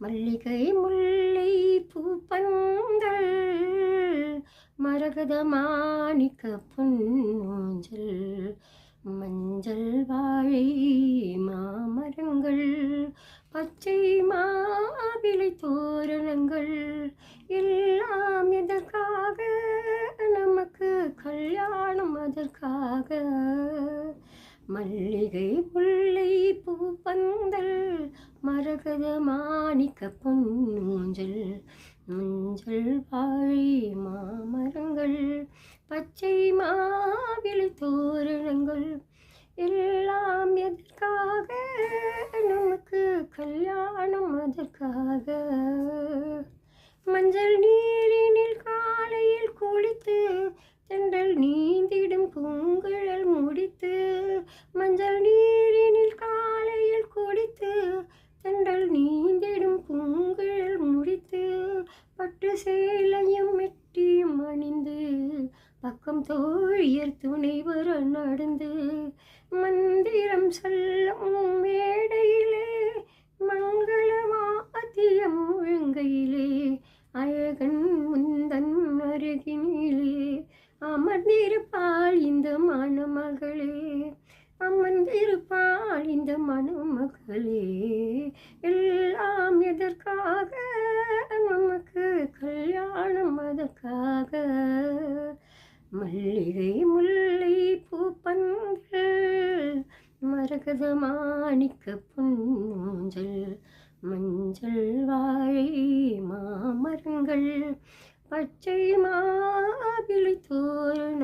மல்லிகை முல்லை பூப்பந்தல் மரகத மாணிக்க பொன்னூஞ்சல் மஞ்சள் வாழை மாமரங்கள் பச்சை மாவிலை தோரணங்கள் எல்லாம் எதற்காக நமக்கு கல்யாணம் அதற்காக மல்லிகை முல்லை பூப்பந்தல் மரகத மாணிக்க பொன்னூஞ்சல் மஞ்சள் வாழை மாமரங்கள் பச்சை மாவிலை தோரணங்கள் எல்லாம் எதற்காக நமக்கு கல்யாணம் அதற்காக மஞ்சள் நீரினில் காலையில் குளித்து தென்றல் நீந்திடும் பூங்குழல் முடித்து மஞ்சள் நீரினில் காலையில் குளித்து தென்றல் நீந்திடும் பூங்குழல் முடித்து பட்டு சேலையும் மெட்டியும் அணிந்து பக்கம் தோழியர் துணைவர நடந்து மந்திரம் சொல்லும் மேடையிலே மங்கள வாத்தியம் முழங்கையிலே அழகன் முந்தன் அருகினிலே அமர்ந்திருப்பாள் இந்த மணமகளே அமர்ந்திருப்பாள் இந்த மணமகளே எல்லாம் எதற்காக நமக்கு கல்யாணம் அதற்காக மல்லிகை முல்லை பூப்பந்தல் மரகத மாணிக்க பொன்னூஞ்சல் மஞ்சள் வாழை மாமரங்கள் பச்சை மாவிலை தோரணம்